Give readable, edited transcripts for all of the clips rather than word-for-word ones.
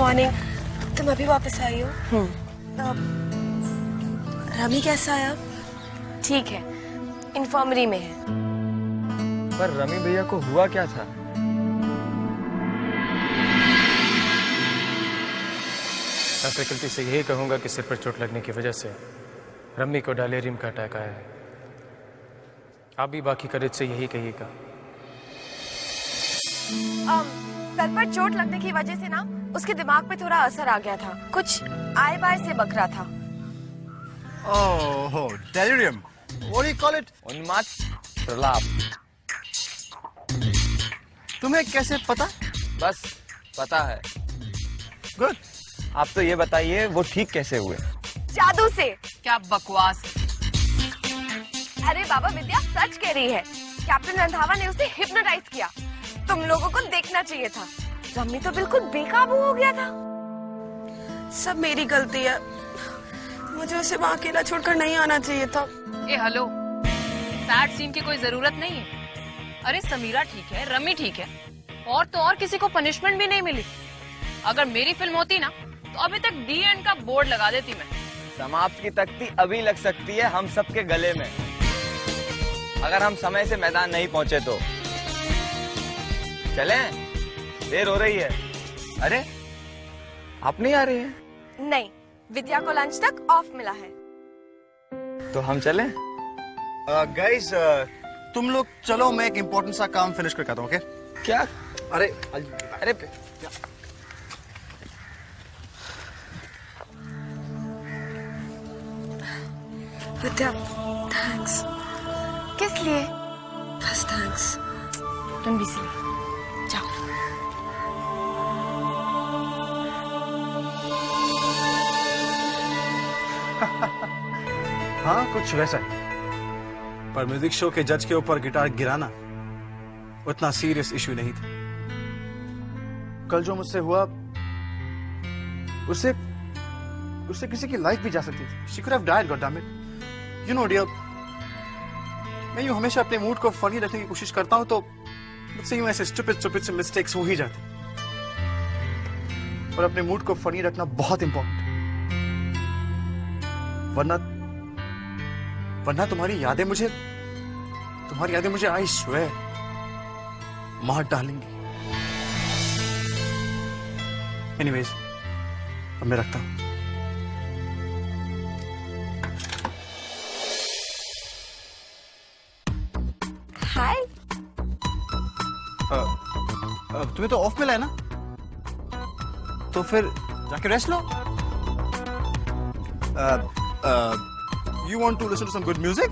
Morning. तुम अभी वापस आई हो? रमी कैसा है अब? ठीक है, इन्फर्मरी में है। पर रमी भैया को हुआ क्या था? मैं फैकल्टी से यही कहूंगा कि सिर पर चोट लगने की वजह से रमी को डायरिया का अटैक आया है। आप भी बाकी कॉलेज से यही कहिएगा। सर पर चोट लगने की वजह से ना उसके दिमाग पे थोड़ा असर आ गया था, कुछ आए बाय से बकरा था। ओह, delirium. What do you call it? उन्माद प्रलाप। तुम्हें कैसे पता? बस पता है। गुड। आप तो ये बताइए वो ठीक कैसे हुए? जादू से। क्या बकवास। अरे बाबा विद्या सच कह रही है, कैप्टन रंधावा ने उसे हिप्नोटाइज किया। तुम लोगों को देखना चाहिए था, रमी तो बिल्कुल बेकाबू हो गया था। सब मेरी गलती है, मुझे उसे वहाँ अकेला छोड़कर नहीं आना चाहिए था। ए हेलो, सैड सीन की कोई जरूरत नहीं है। अरे समीरा ठीक है, रमी ठीक है, और तो और किसी को पनिशमेंट भी नहीं मिली। अगर मेरी फिल्म होती ना तो अभी तक डी एंड का बोर्ड लगा देती मैं। समाप्त की तख्ती अभी लग सकती है हम सबके गले में, अगर हम समय से मैदान नहीं पहुंचे तो। चलें? देर हो रही है। अरे आप नहीं आ रहे हैं? नहीं, विद्या को लंच तक ऑफ मिला है। तो हम चलें? गाइस, तुम लोग चलो, मैं एक इम्पोर्टेंट सा काम फिनिश करके आता हूँ। ओके? क्या? अरे अरे विद्या, थैंक्स। किस लिए? बस थैंक्स। तुम भी सी जाओ। हाँ, कुछ वैसा ही। पर म्यूजिक शो के जज के ऊपर गिटार गिराना उतना सीरियस इशू नहीं था। कल जो मुझसे हुआ उससे किसी की लाइफ भी जा सकती थी। She could have died, God damn it. You know dear, मैं यूं हमेशा अपने मूड को फनी रखने की कोशिश करता हूं तो मुझसे यूं ऐसे स्टूपिड से मिस्टेक्स हो ही जाते। और अपने मूड को फनी रखना बहुत इंपॉर्टेंट है, वरना तुम्हारी यादें मुझे आई स्वेयर मार डालेंगी। एनीवेज, अब मैं रखता हूं। हाय। तुम्हें तो ऑफ मिला है ना, तो फिर जाके rest low. You want to listen to some good music?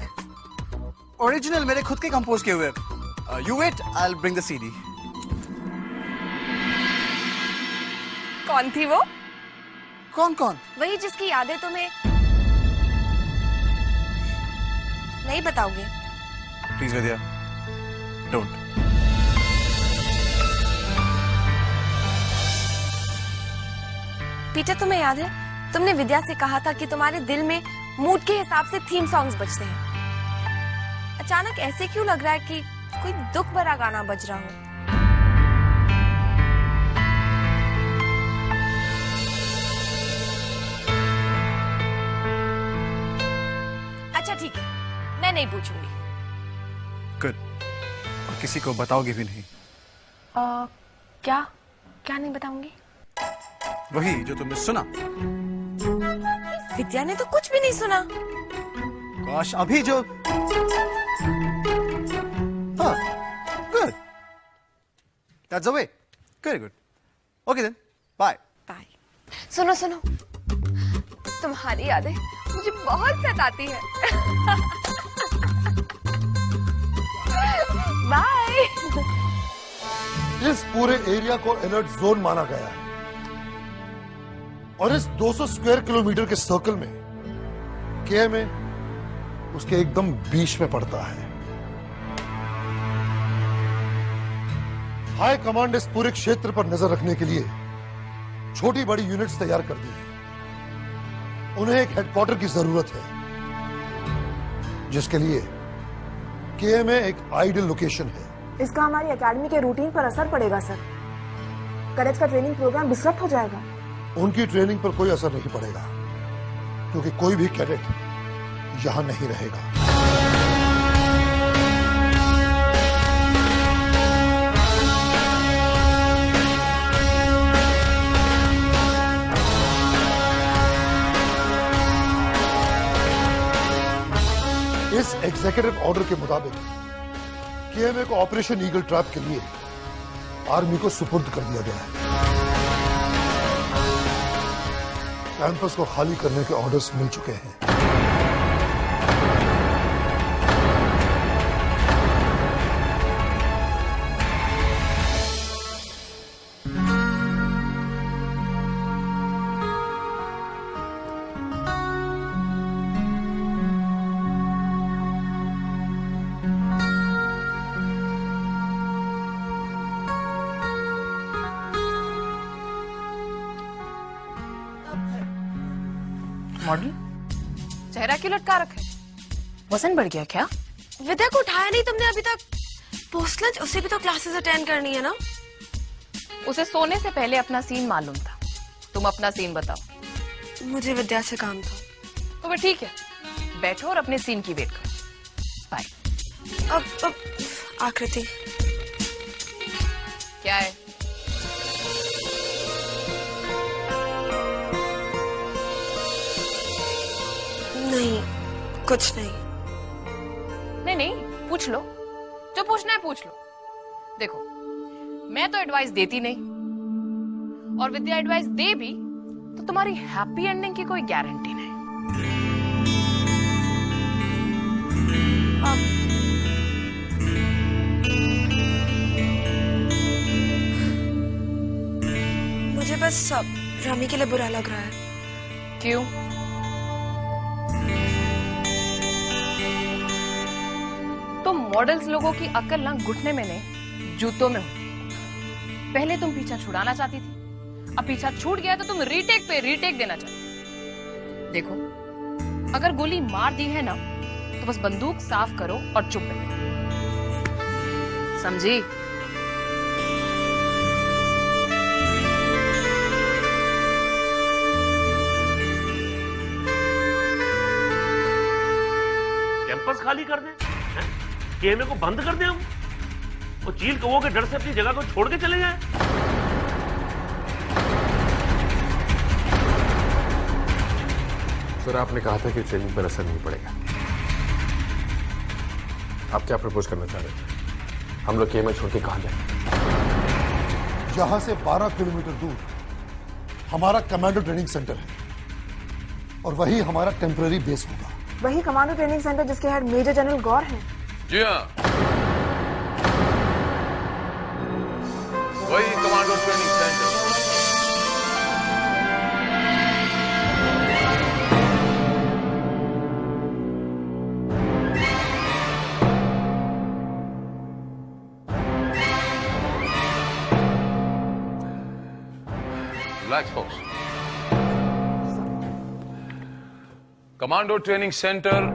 Original मेरे खुद के कंपोज किए हुए। You wait, I'll bring the CD. कौन थी वो? कौन? वही जिसकी यादें तुम्हें नहीं बताओगे? Please Vidya, don't. पीटर, तुम्हें याद है तुमने विद्या से कहा था कि तुम्हारे दिल में मूड के हिसाब से थीम सॉन्ग्स बजते हैं। अचानक ऐसे क्यों लग रहा है कि कोई दुख भरा गाना बज रहा हो? अच्छा ठीक है, मैं नहीं पूछूंगी। Good. और किसी को बताओगे भी नहीं? क्या नहीं बताऊंगी? वही जो तुमने सुना। विद्या ने तो कुछ भी नहीं सुना। काश अभी जो। हाँ, good. That's the way. Very good. Okay then. Bye. Bye. सुनो, तुम्हारी यादें मुझे बहुत सताती है। बाय। इस पूरे एरिया को अलर्ट जोन माना गया है और इस 200 स्क्वायर किलोमीटर के सर्कल में केएमए उसके एकदम बीच में पड़ता है। हाई कमांड इस पूरे क्षेत्र पर नजर रखने के लिए छोटी बड़ी यूनिट्स तैयार कर दी है। उन्हें एक हेडक्वार्टर की जरूरत है, जिसके लिए केएमए एक आइडियल लोकेशन है। इसका हमारी एकेडमी के रूटीन पर असर पड़ेगा सर। करेज का ट्रेनिंग प्रोग्राम डिस्टर्ब हो जाएगा। उनकी ट्रेनिंग पर कोई असर नहीं पड़ेगा, क्योंकि कोई भी कैडेट यहां नहीं रहेगा। इस एग्जीक्यूटिव ऑर्डर के मुताबिक केएमए को ऑपरेशन ईगल ट्रैप के लिए आर्मी को सुपुर्द कर दिया गया है। कैंपस को खाली करने के ऑर्डर्स मिल चुके हैं। मॉडल चेहरा क्यों लटका रखा है? वजन बढ़ गया क्या? विद्या को उठाया नहीं तुमने अभी तक? पोस्ट लंच उसे भी तो क्लासेस अटेंड करनी है ना? उसे सोने से पहले अपना सीन मालूम था। तुम अपना सीन बताओ। मुझे विद्या से काम था। तो फिर ठीक है, बैठो और अपने सीन की वेट करो। बाय। अब आकृति क्या है? नहीं, कुछ नहीं। नहीं, पूछ लो, जो पूछना है पूछ लो। देखो, मैं तो एडवाइस देती नहीं, और विद्या एडवाइस दे भी तो तुम्हारी हैप्पी एंडिंग की कोई गारंटी नहीं। मुझे बस रमी के लिए बुरा लग रहा है। क्यों? तो मॉडल्स लोगों की अक्ल ना घुटने में नहीं, जूतों में होती है। पहले तुम पीछा छुड़ाना चाहती थी, अब पीछा छूट गया तो तुम रीटेक पे रीटेक देना चाहती। देखो, अगर गोली मार दी है ना तो बस बंदूक साफ करो और चुप बैठो। समझी? कैंपस खाली कर दे, केएमए को बंद कर दे हम, और चील कौओं के डर से अपनी जगह को छोड़ के चले जाए। सर, आपने कहा था कि ट्रेनिंग पर असर नहीं पड़ेगा। आप क्या प्रपोज करना चाह रहे थे? हम लोग केएमए छोड़ के कहां जाएं? यहां से 12 किलोमीटर दूर हमारा कमांडो ट्रेनिंग सेंटर है, और वही हमारा टेम्पररी बेस होगा। वही कमांडो ट्रेनिंग सेंटर जिसके हेड मेजर जनरल गौर हैं। जी हाँ, वही commando training centre. Relax folks. Commando training centre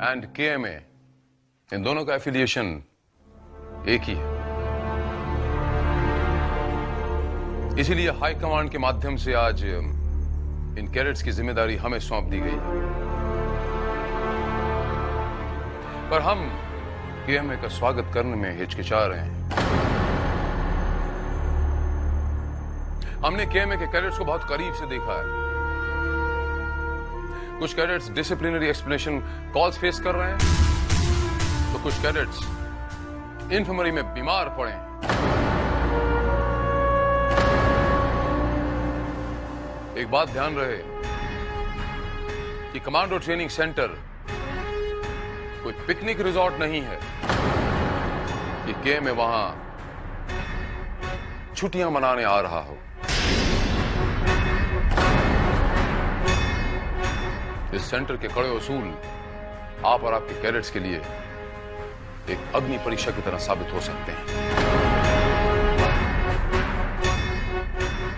and KMA, इन दोनों का एफिलिएशन एक ही है। इसीलिए हाई कमांड के माध्यम से आज इन कैडेट्स की जिम्मेदारी हमें सौंप दी गई। पर हम केएमए का स्वागत करने में हिचकिचा रहे हैं। हमने केएमए के कैडेट्स को बहुत करीब से देखा है। कुछ cadets disciplinary explanation calls face कर रहे हैं, तो कुछ कैडेट्स इन्फर्मरी में बीमार पड़े हैं। एक बात ध्यान रहे कि कमांडो ट्रेनिंग सेंटर कोई पिकनिक रिजॉर्ट नहीं है कि केएमए वहां छुट्टियां मनाने आ रहा हो। इस सेंटर के कड़े उसूल आप और आपके कैडेट्स के लिए एक अग्नि परीक्षा की तरह साबित हो सकते हैं।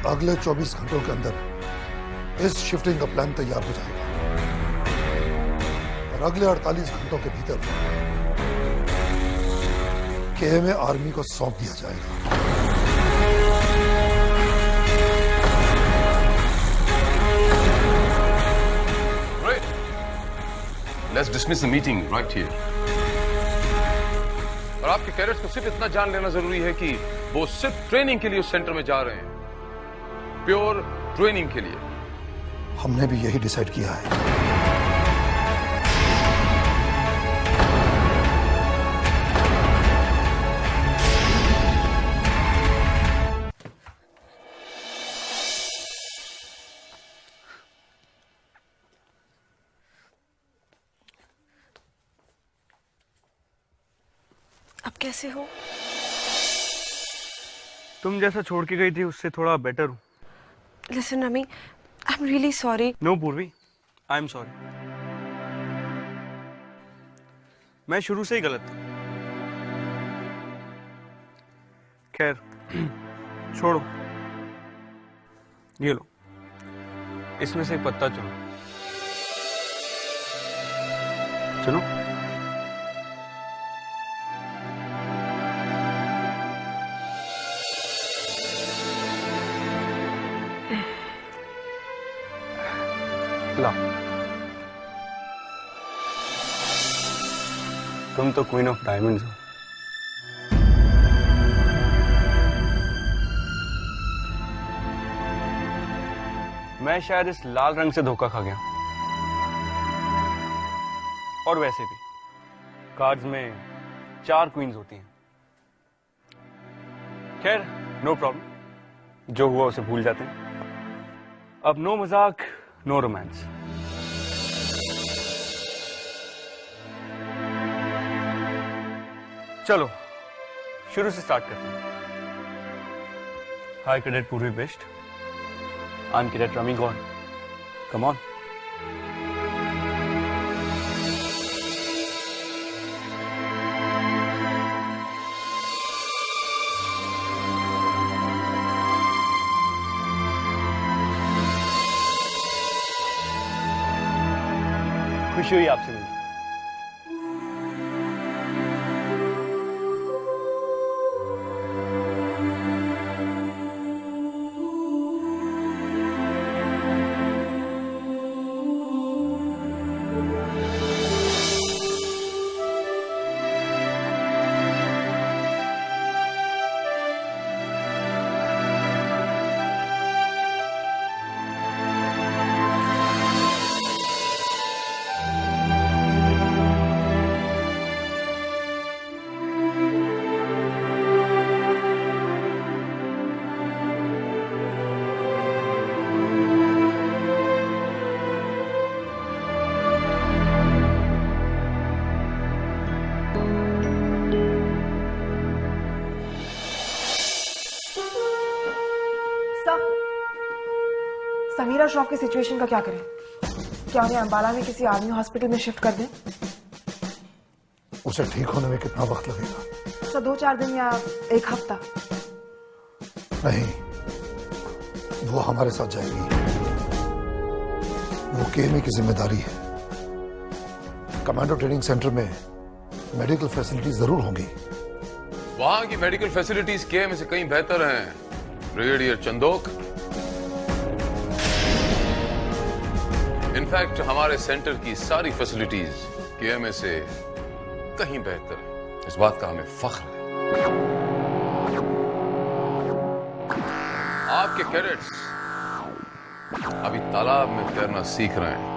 अगले 24 घंटों के अंदर इस शिफ्टिंग का प्लान तैयार हो जाएगा, और अगले 48 घंटों के भीतर केएमए आर्मी को सौंप दिया जाएगा। Let's dismiss the meeting right here. और आपके कैडेट्स को सिर्फ इतना जान लेना जरूरी है कि वो सिर्फ ट्रेनिंग के लिए उस सेंटर में जा रहे हैं, प्योर ट्रेनिंग के लिए। हमने भी यही डिसाइड किया है। अब कैसे हो? तुम जैसा छोड़ के गई थी उससे थोड़ा बेटर हूँ। Listen, Rami, I'm really sorry. No, पूर्वी, I'm sorry. मैं शुरू से ही गलत था। खैर, छोड़ो। ये लो, इसमें से एक पत्ता चुनो। चुनो। ला। तुम तो क्वीन ऑफ डायमंड्स हो। मैं शायद इस लाल रंग से धोखा खा गया। और वैसे भी कार्ड्स में 4 क्वींस होती हैं। खैर, नो प्रॉब्लम, जो हुआ उसे भूल जाते हैं। अब नो मजाक, नो रोमांस। चलो शुरू से स्टार्ट करते हैं। हाय कैडेट पूर्वी best, I am cadet rummy Gaur. Come on. खुशी हुई आपसे मिलकर। समीरा श्रॉफ की सिचुएशन का क्या करें? क्या उन्हें अंबाला में किसी आर्मी हॉस्पिटल में शिफ्ट कर दें? उसे ठीक होने में कितना वक्त लगेगा? सर 2-4 दिन या 1 हफ्ता। नहीं, वो हमारे साथ जाएगी। वो केएमए की जिम्मेदारी है। कमांडो ट्रेनिंग सेंटर में मेडिकल फैसिलिटीज जरूर होंगी। वहां की मेडिकल फैसिलिटीज केएमए से कहीं बेहतर हैं, ब्रिगेडियर चंदोक। इनफैक्ट हमारे सेंटर की सारी फैसिलिटीज केएमए से कहीं बेहतर है। इस बात का हमें फख्र है। आपके कैडेट्स अभी तालाब में तैरना सीख रहे हैं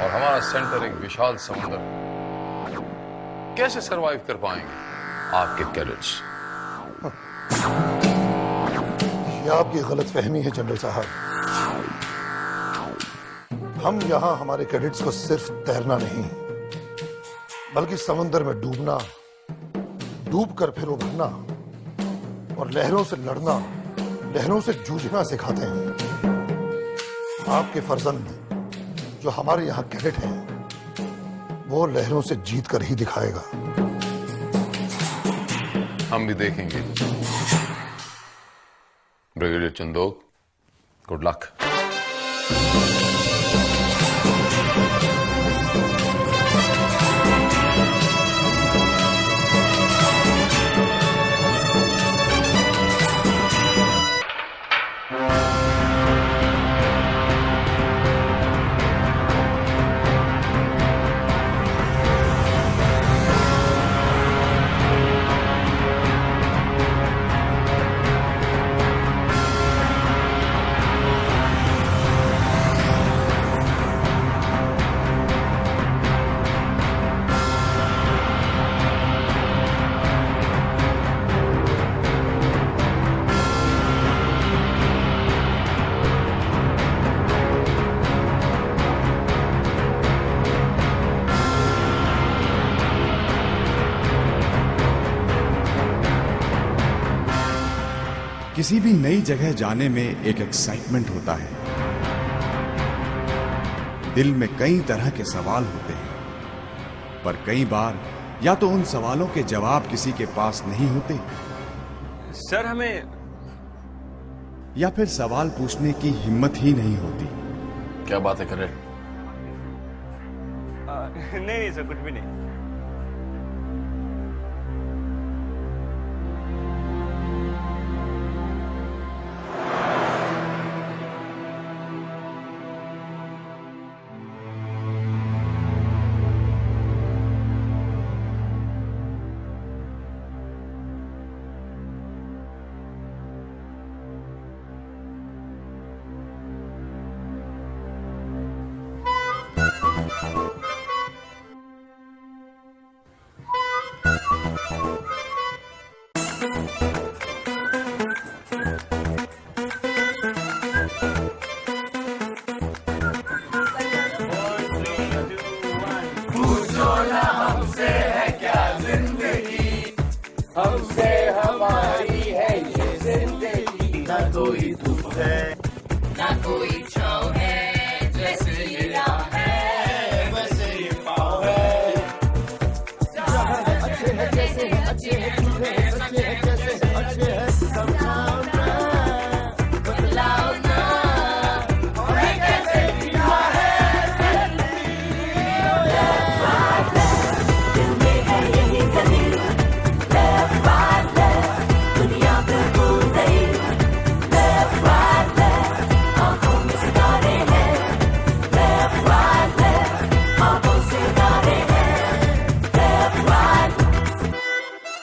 और हमारा सेंटर एक विशाल समुद्र। कैसे सरवाइव कर पाएंगे आपके कैडेट्स? ये आपकी गलतफहमी है जनरल साहब। हम यहां हमारे कैडेट्स को सिर्फ तैरना नहीं, बल्कि समुद्र में डूबना, डूबकर फिर उभरना और लहरों से लड़ना, लहरों से जूझना सिखाते हैं। आपके फर्जंद जो हमारे यहां कैडेट हैं, वो लहरों से जीत कर ही दिखाएगा। हम भी देखेंगे। Brigadier Chandok, good luck. किसी भी नई जगह जाने में एक एक्साइटमेंट होता है। दिल में कई तरह के सवाल होते हैं, पर कई बार या तो उन सवालों के जवाब किसी के पास नहीं होते, सर हमें, या फिर सवाल पूछने की हिम्मत ही नहीं होती। क्या बात है करे? नहीं सर, कुछ भी नहीं। हमसे हमारी है ये जिंदगी, ना कोई दुख है ना कोई